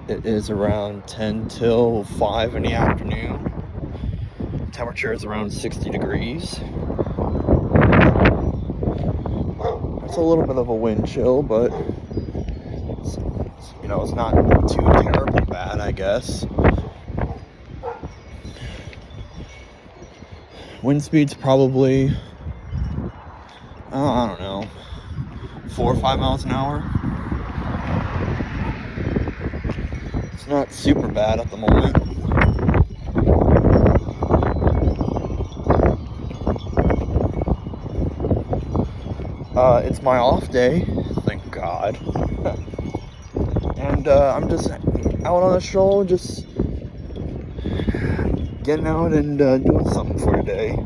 It is around 10 till 5 in the afternoon. Temperature is around 60 degrees. It's a little bit of a wind chill, but it's not too terribly bad, I guess. Wind speed's probably, I don't know, 4 or 5 miles an hour. It's not super bad at the moment. It's my off day, thank God. And I'm just out on a stroll, just getting out and doing something for today.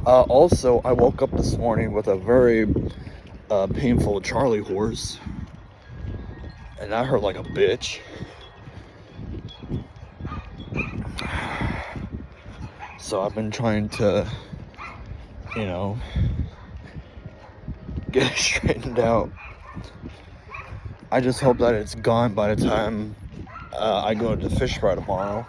Also, I woke up this morning with a very painful Charlie horse, and that hurt like a bitch. So I've been trying to, get it straightened out. I just hope that it's gone by the time I go to the fish fry tomorrow.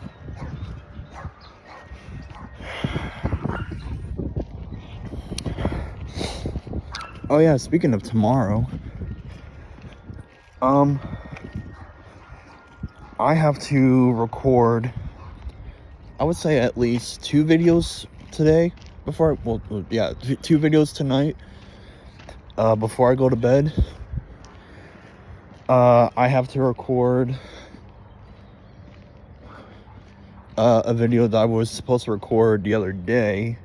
Oh yeah, speaking of tomorrow, I have to record, I would say at least 2 videos today before, 2 videos tonight before I go to bed. I have to record a video that I was supposed to record the other day,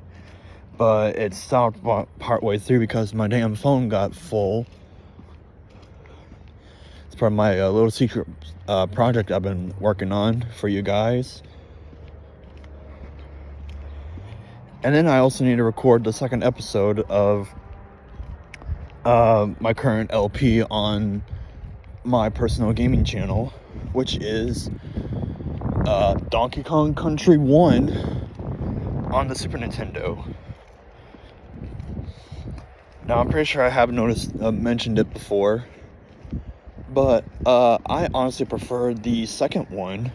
but it stopped partway through because my damn phone got full. It's part of my little secret project I've been working on for you guys. And then I also need to record the second episode of my current LP on my personal gaming channel, which is Donkey Kong Country 1 on the Super Nintendo. Now, I'm pretty sure I have mentioned it before, but I honestly prefer the second one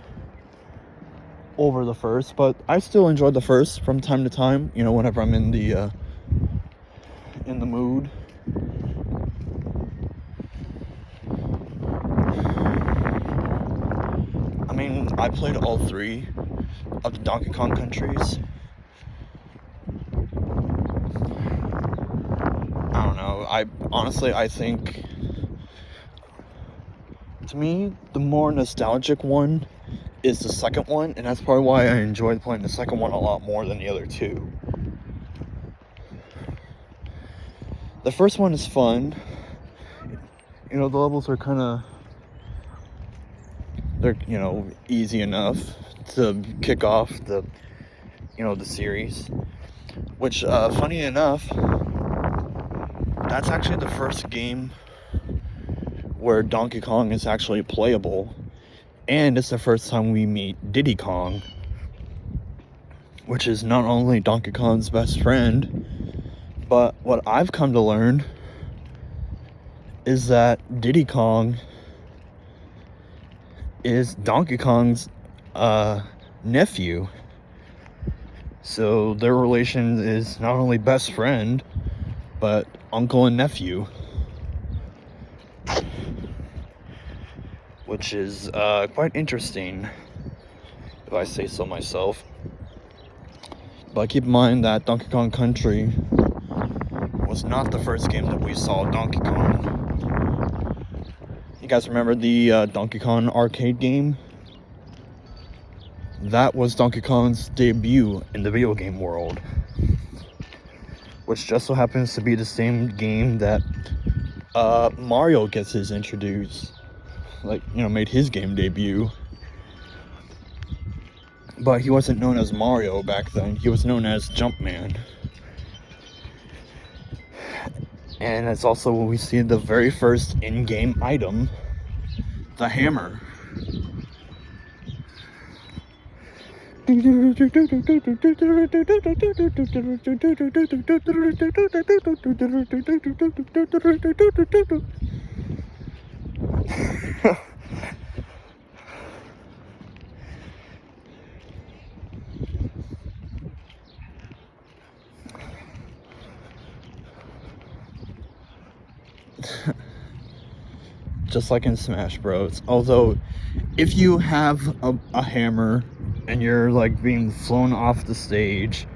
over the first, but I still enjoy the first from time to time, whenever I'm in the mood. I mean, I played all 3 of the Donkey Kong countries. I don't know, I think, to me, the more nostalgic one is the second one, and that's probably why I enjoyed playing the second one a lot more than the other 2. The first one is fun. The levels are they're easy enough to kick off the series, which funny enough, that's actually the first game where Donkey Kong is actually playable, and it's the first time we meet Diddy Kong, which is not only Donkey Kong's best friend, but what I've come to learn is that Diddy Kong is Donkey Kong's nephew. So their relation is not only best friend, but uncle and nephew, which is quite interesting, if I say so myself. But keep in mind that Donkey Kong Country was not the first game that we saw Donkey Kong. You guys remember the Donkey Kong arcade game? That was Donkey Kong's debut in the video game world, which just so happens to be the same game that Mario gets his introduced, made his game debut. But he wasn't known as Mario back then. He was known as Jumpman. And it's also when we see the very first in-game item, the hammer. Just like in Smash Bros. Although, if you have a hammer and you're like being flown off the stage,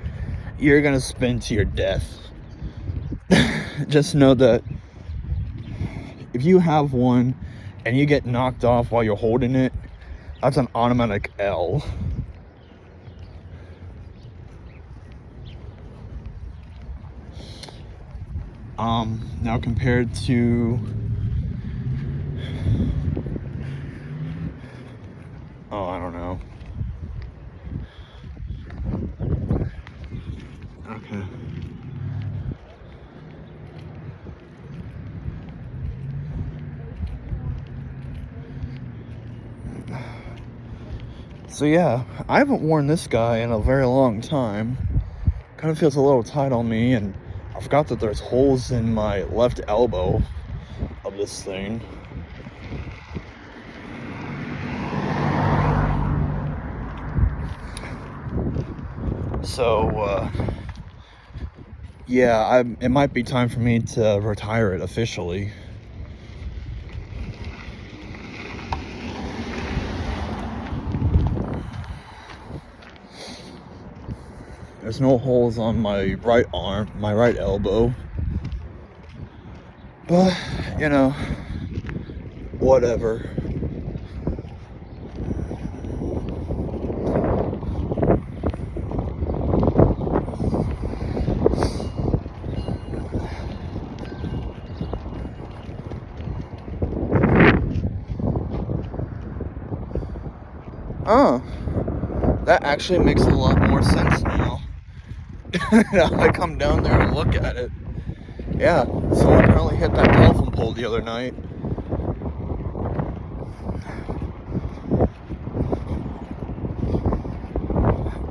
you're gonna spin to your death. Just know that if you have one and you get knocked off while you're holding it, that's an automatic L. Now compared to I don't know. Okay. So yeah, I haven't worn this guy in a very long time. Kind of feels a little tight on me, and I forgot that there's holes in my left elbow of this thing. So, yeah, it might be time for me to retire it officially. There's no holes on my right arm, my right elbow. But, you know, whatever. That actually makes a lot more sense now. I come down there and look at it. Yeah, someone apparently hit that telephone pole the other night.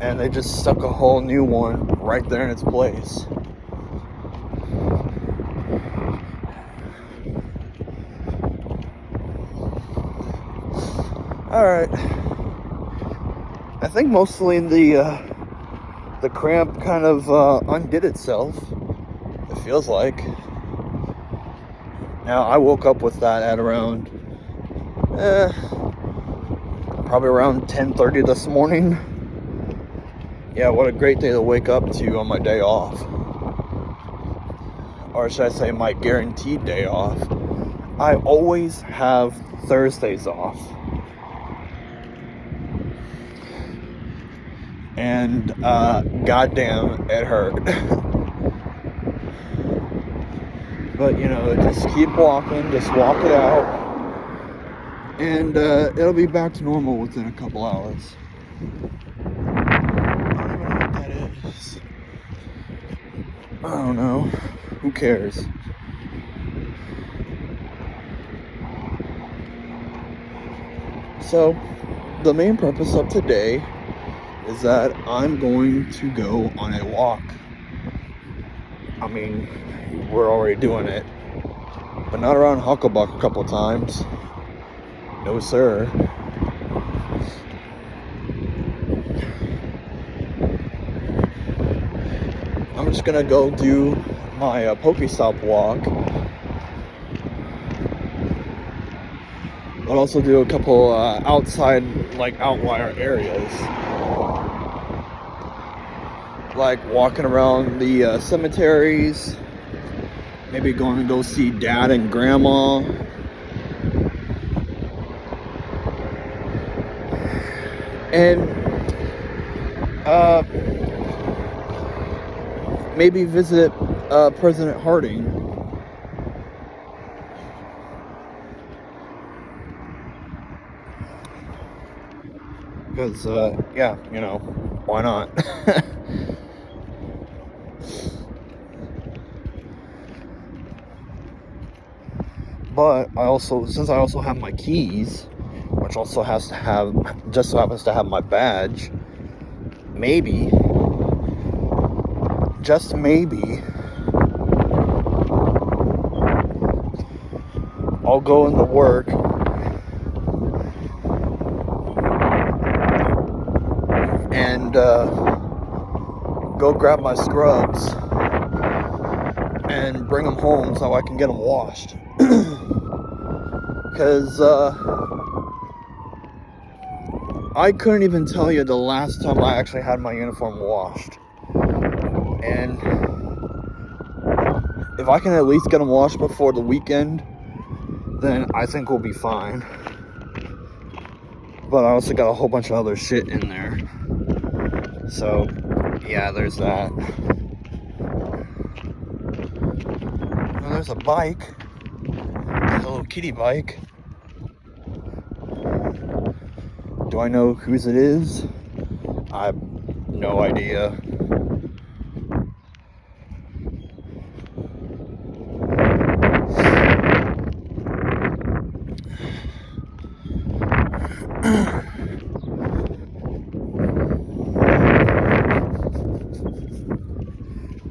And they just stuck a whole new one right there in its place. Alright. I think mostly the cramp kind of undid itself. It feels like. Now, I woke up with that at around probably around 10:30 this morning. Yeah, what a great day to wake up to on my day off. Or should I say my guaranteed day off. I always have Thursdays off. And goddamn, it hurt. But you know, just keep walking, just walk it out, and it'll be back to normal within a couple hours. I don't know what that is. I don't know. Who cares? So, the main purpose of today is that I'm going to go on a walk. I mean, we're already doing it, but not around Hucklebuck a couple times. No, sir. I'm just gonna go do my Pokestop walk, but also do a couple outside, like, outlier areas. Like walking around the cemeteries, maybe going to go see Dad and Grandma, and maybe visit President Harding. Because, yeah, you know, why not? But since I also have my keys, which also just so happens to have my badge, maybe, just maybe, I'll go into work and go grab my scrubs and bring them home so I can get them washed. Because I couldn't even tell you the last time I actually had my uniform washed. And if I can at least get them washed before the weekend, then I think we'll be fine. But I also got a whole bunch of other shit in there. So, yeah, there's that. Well, there's a bike. A little kitty bike. Do I know whose it is? I have no idea.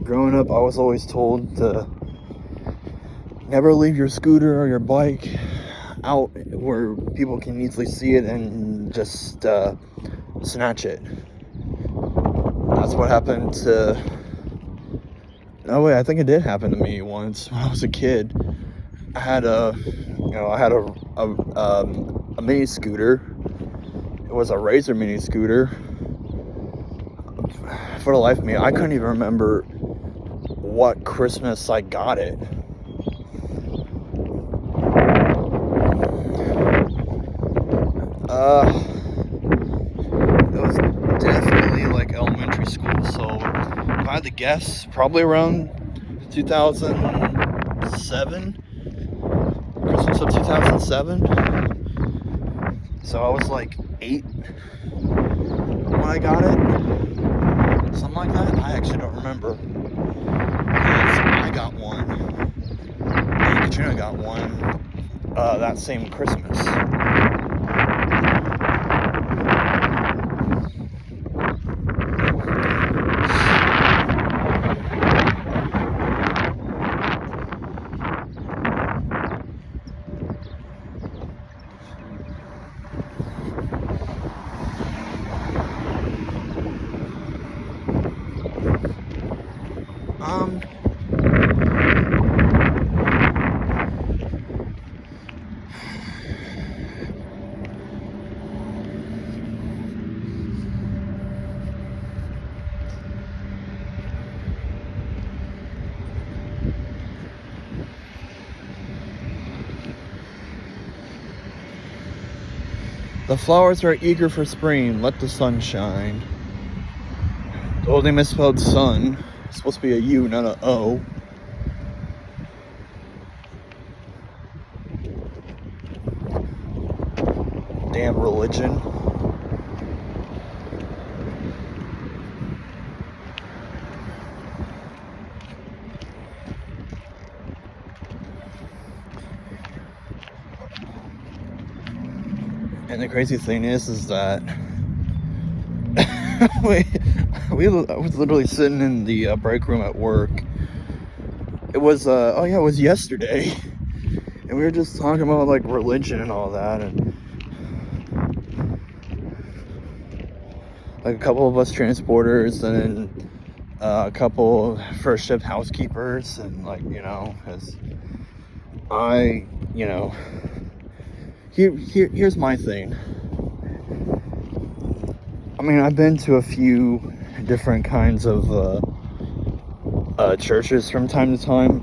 Growing up, I was always told to never leave your scooter or your bike out where people can easily see it and just snatch it. That's what happened to... No, wait, I think it did happen to me once when I was a kid. I had a mini scooter. It was a Razor mini scooter. For the life of me, I couldn't even remember what Christmas I got it. It was definitely like elementary school, so if I had to guess, probably around 2007, Christmas of 2007. So I was like 8 when I got it, something like that. I actually don't remember. I got one, and Katrina got one that same Christmas. The flowers are eager for spring, let the sun shine. Oh, they misspelled sun. It's supposed to be a U, not a O. Damn religion. And the crazy thing is that I was literally sitting in the break room at work. It was it was yesterday, and we were just talking about like religion and all that, and like a couple of us transporters and then a couple first shift housekeepers, and like, you know, as I, you know, here's my thing. I mean, I've been to a few different kinds of churches from time to time.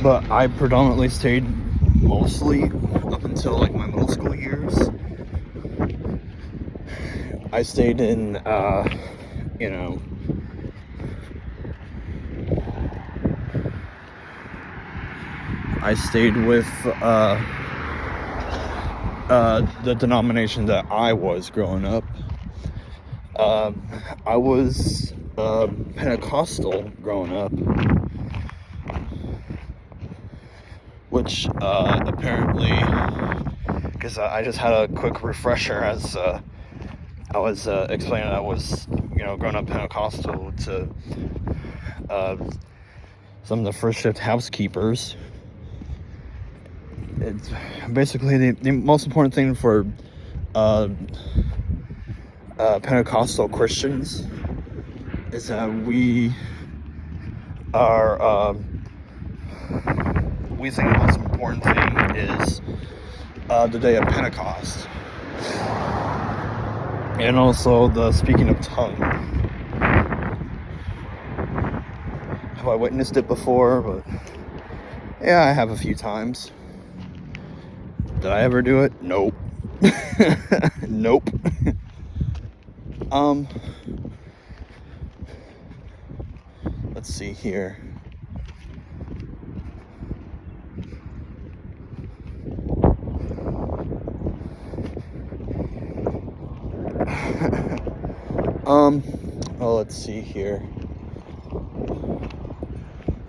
But I predominantly stayed mostly up until like my middle school years. I stayed in, you know, I stayed with the denomination that I was growing up. I was Pentecostal growing up, which apparently, because I just had a quick refresher as I was explaining I was, growing up Pentecostal to some of the first shift housekeepers. It's basically the most important thing for Pentecostal Christians is that we think the most important thing is the day of Pentecost, and also the speaking of tongue. Have I witnessed it before? But yeah, I have a few times. Did I ever do it? Nope. Nope. Let's see here. Let's see here.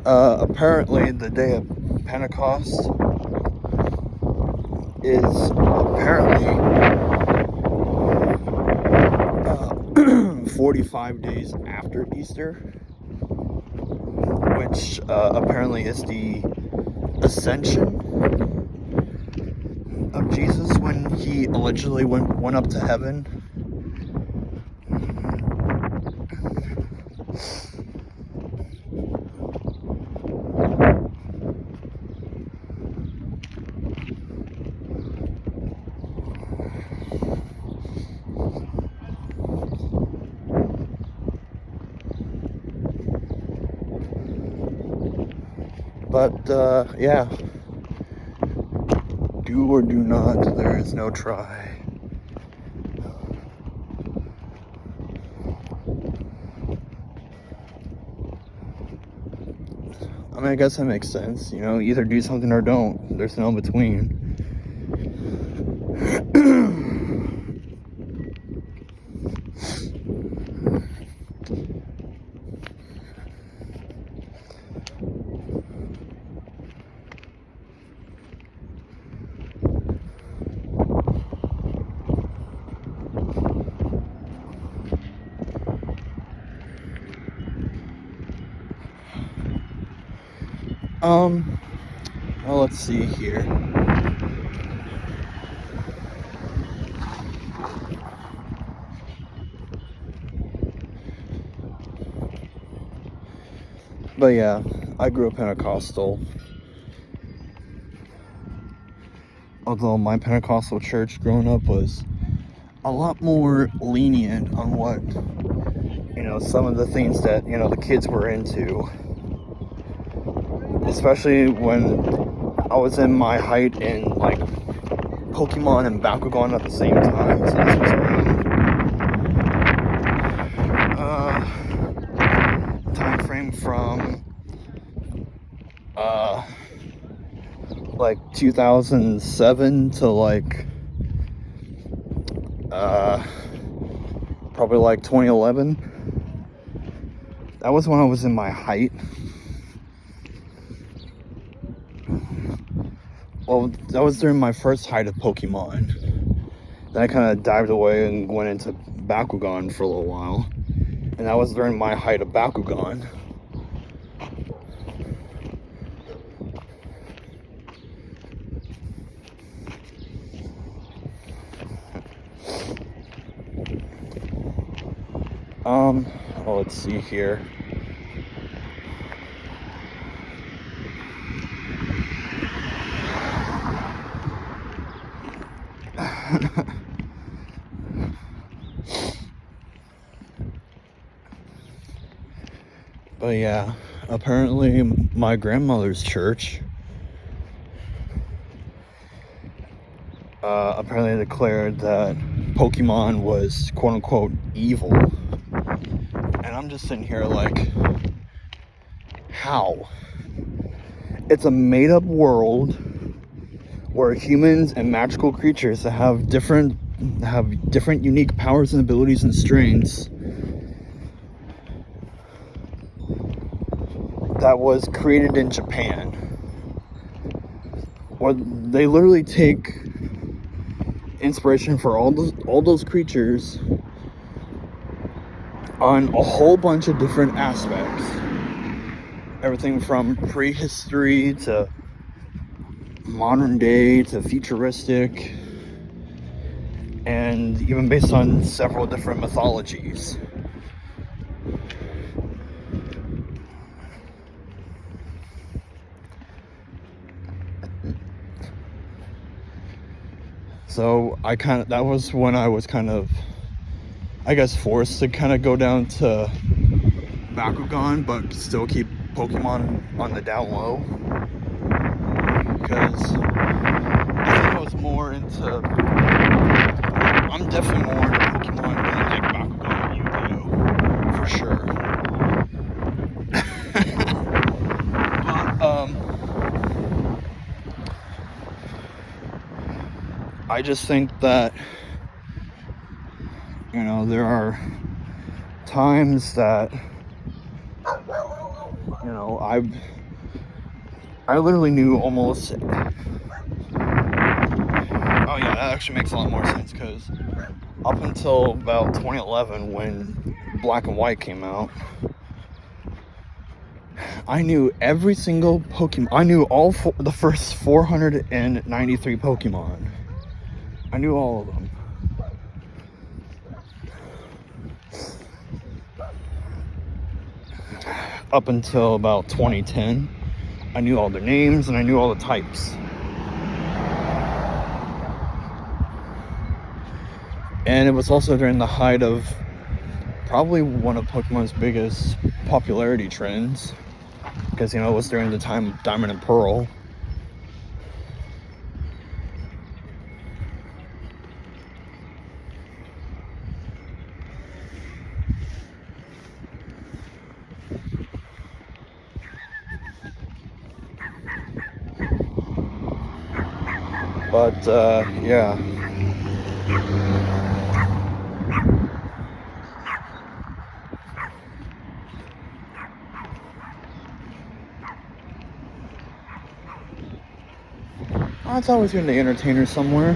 Apparently the day of Pentecost is apparently 45 days after Easter, which apparently is the ascension of Jesus when he allegedly went up to heaven. But yeah, do or do not, there is no try. I mean, I guess that makes sense. Either do something or don't. There's no in between. Well, let's see here. But yeah, I grew up Pentecostal. Although my Pentecostal church growing up was a lot more lenient on what, some of the things that, the kids were into. Especially when I was in my height in, like, Pokemon and Bakugan at the same time. So this was around time frame from like 2007 to like probably like 2011. That was when I was in my height. Well, that was during my first height of Pokemon. Then I kind of dived away and went into Bakugan for a little while. And that was during my height of Bakugan. Well, let's see here. But yeah, apparently my grandmother's church apparently declared that Pokemon was quote-unquote evil. And I'm just sitting here like, how? It's a made-up world where humans and magical creatures that have different unique powers and abilities and strengths that was created in Japan. they literally take inspiration for all those creatures on a whole bunch of different aspects. Everything from prehistory to modern day to futuristic, and even based on several different mythologies. So that was when I was kind of, I guess, forced to kind of go down to Bakugan, but still keep Pokemon on the down low, because I think I was more into, I'm definitely more into Pokemon than like Bakugan and Yu-Gi-Oh, for sure. But I just think that, you know, there are times that, you know, I literally knew almost, oh yeah, that actually makes a lot more sense, because up until about 2011, when Black and White came out, I knew every single Pokemon. I knew the first 493 Pokemon. I knew all of them. Up until about 2010, I knew all their names and I knew all the types. And it was also during the height of probably one of Pokemon's biggest popularity trends, because, you know, it was during the time of Diamond and Pearl. But yeah. Oh, it's always been the entertainer somewhere.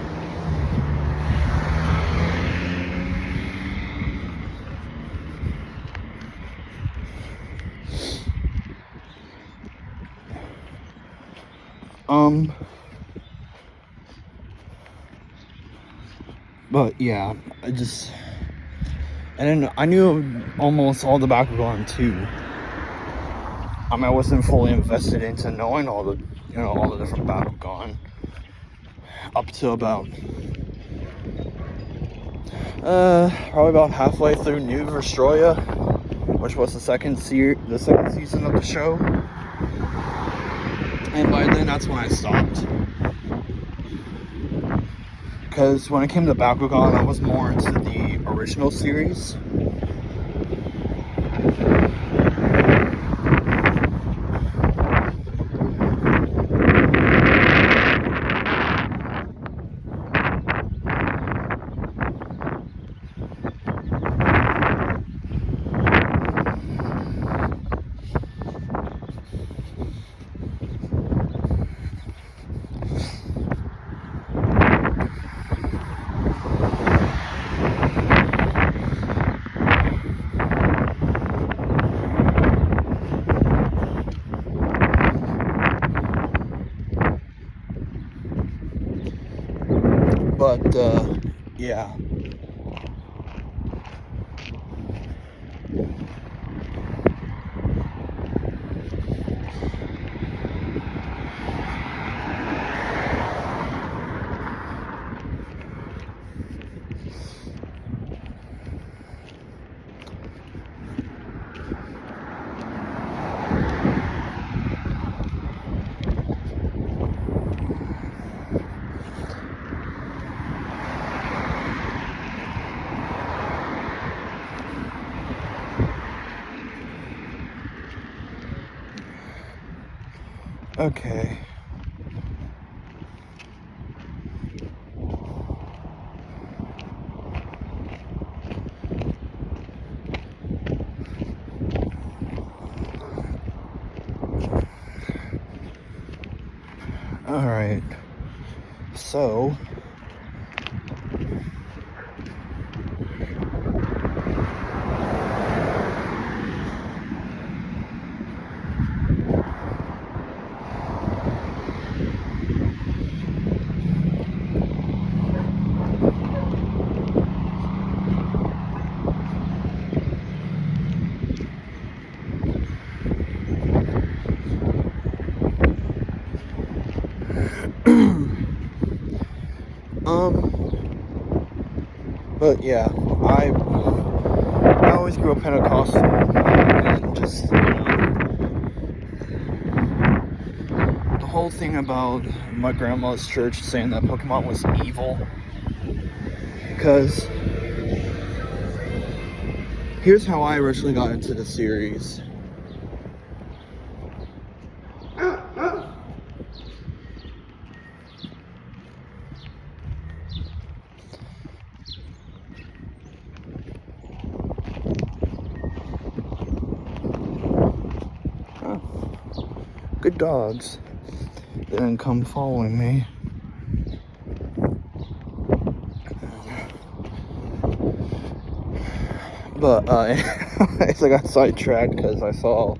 But yeah, and then I knew almost all the Bakugan too. I mean, I wasn't fully invested into knowing all the different Bakugan up to about probably about halfway through New Vestroia, which was the second season of the show. And by then, that's when I stopped. Because when it came to Bakugan, I was more into the original series. But yeah. Okay. Alright, so but yeah, I always grew up Pentecostal, and just, the whole thing about my grandma's church saying that Pokemon was evil, because here's how I originally got into the series. Good dogs. They didn't come following me. But I got sidetracked because I saw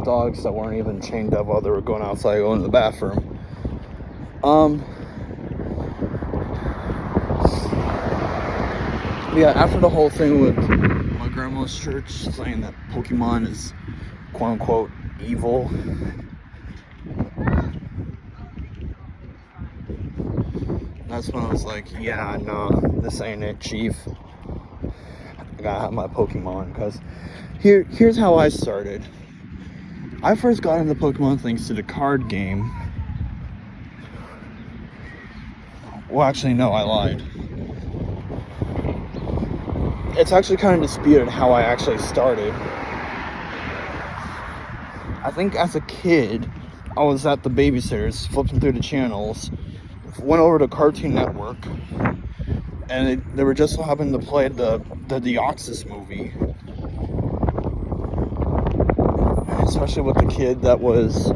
dogs that weren't even chained up while they were going outside going to the bathroom. Yeah, after the whole thing with my grandma's church saying that Pokemon is quote unquote evil, that's when I was like, yeah, no, this ain't it, Chief. I gotta have my Pokemon. Because here's how I started. I first got into Pokemon thanks to the card game. Well, actually, no, I lied. It's actually kind of disputed how I actually started. I think as a kid, I was at the babysitter's flipping through the channels, went over to Cartoon Network, and they were just so happened to play the Deoxys movie. Especially with the kid that was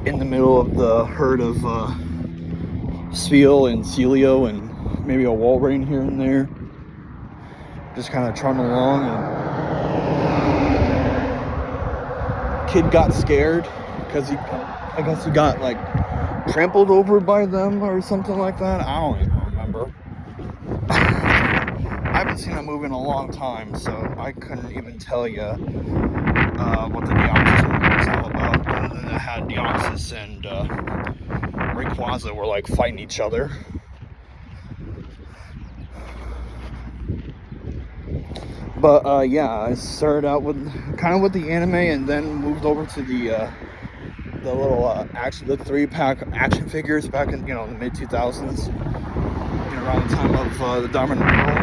in the middle of the herd of Spheal and Celio and maybe a Walrein here and there. Just kind of trotting along, and kid got scared because I guess he got like trampled over by them or something like that. I don't even remember. I haven't seen that movie in a long time, so I couldn't even tell you what the Deoxys movie was all about. Other than it had Deoxys and Rayquaza were like fighting each other. But yeah, I started out with the anime, and then moved over to the little the 3-pack action figures back in the mid 2000s, around the time of the Diamond and Pearl,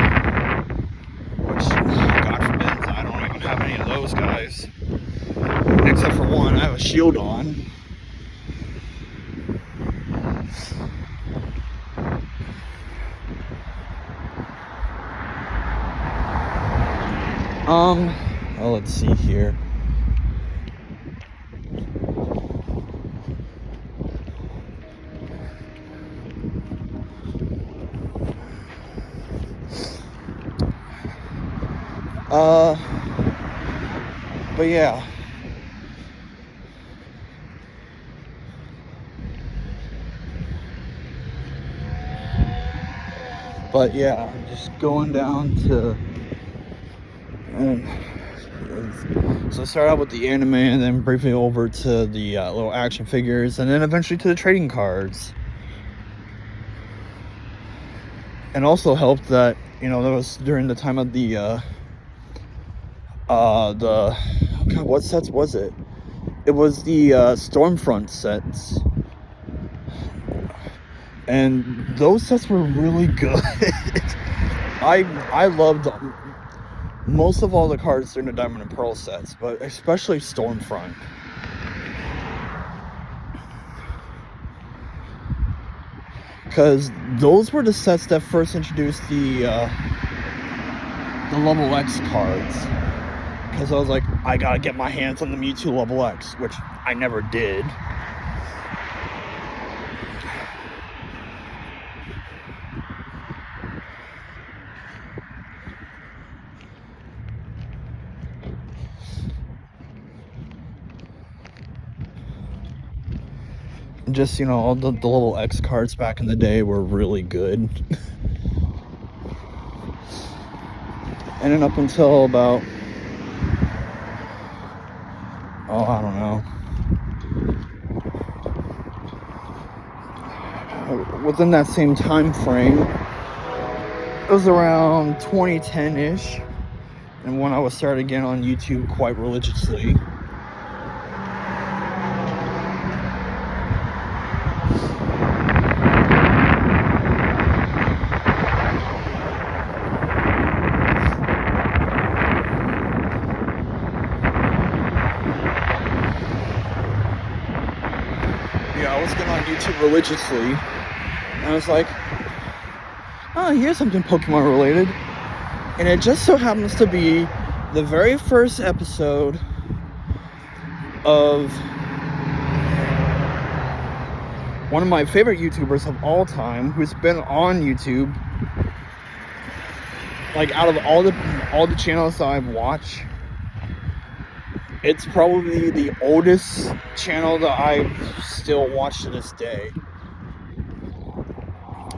which God forbid I don't even have any of those guys, except for one. I have a shield on. Well, let's see here. But yeah. But yeah, just going down to, so I started out with the anime, and then briefly over to the little action figures, and then eventually to the trading cards. And also helped that, that was during the time of the what sets was it? It was the Stormfront sets. And those sets were really good. I loved most of all the cards during the Diamond and Pearl sets, but especially Stormfront. Because those were the sets that first introduced the Level X cards. Because I was like, I gotta get my hands on the Mewtwo Level X, which I never did. Just, all the level X cards back in the day were really good. And then up until about, I don't know, within that same time frame, it was around 2010-ish, and when I was started again on YouTube quite religiously. Yeah, I was getting on YouTube religiously, and I was like, oh, here's something Pokemon related. And it just so happens to be the very first episode of one of my favorite YouTubers of all time, who's been on YouTube, like, out of all the channels that I've watched, it's probably the oldest channel that I still watch to this day.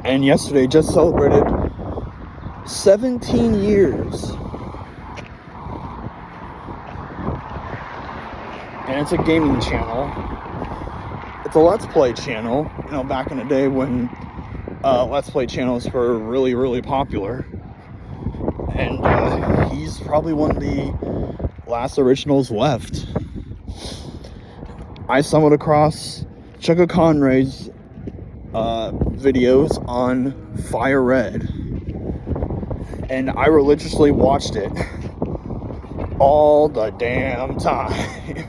And yesterday just celebrated 17 years. And it's a gaming channel. It's a Let's Play channel. Back in the day when Let's Play channels were really, really popular. And he's probably one of the last originals left. I stumbled across Chugga Conray's videos on Fire Red, and I religiously watched it all the damn time.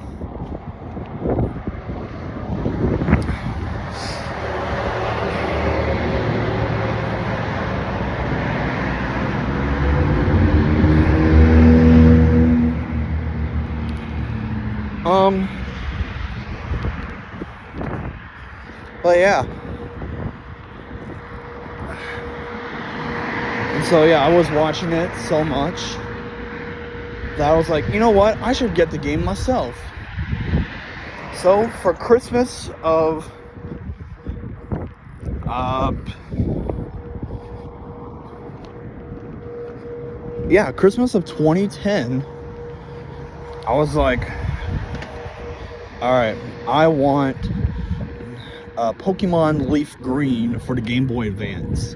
But yeah. And so yeah, I was watching it so much that I was like, you know what? I should get the game myself. So for Christmas of Christmas of 2010, I was like, all right, I want Pokemon Leaf Green for the Game Boy Advance.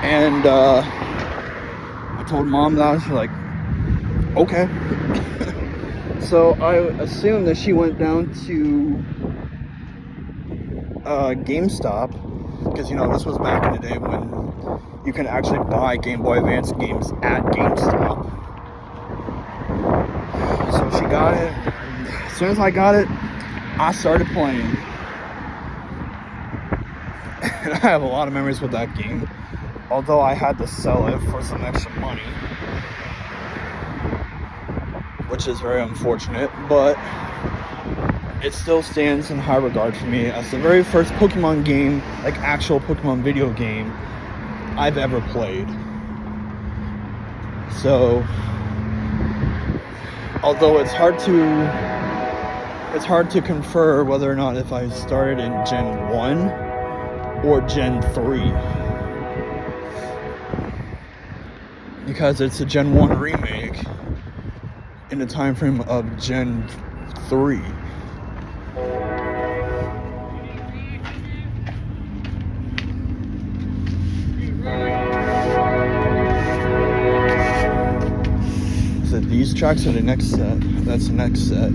And I told Mom that. I was like, okay. So I assumed that she went down to GameStop, because this was back in the day when you can actually buy Game Boy Advance games at GameStop. So she got it. As soon as I got it, I started playing. And I have a lot of memories with that game, although I had to sell it for some extra money, which is very unfortunate, but it still stands in high regard for me as the very first Pokemon game, like actual Pokemon video game, I've ever played. So, although it's hard to confer whether or not if I started in Gen 1 or Gen 3, because it's a Gen 1 remake in the time frame of Gen 3. So these tracks are the next set. That's the next set.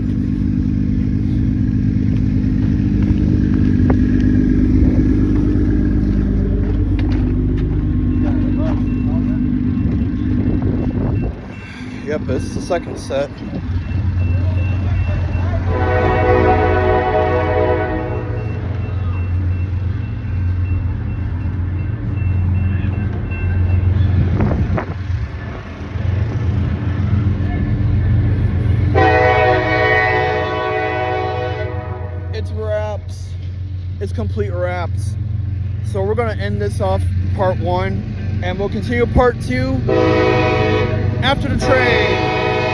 Yep, it's the second set. It's wraps. It's complete wraps. So we're gonna end this off part 1, and we'll continue part 2 after the trade.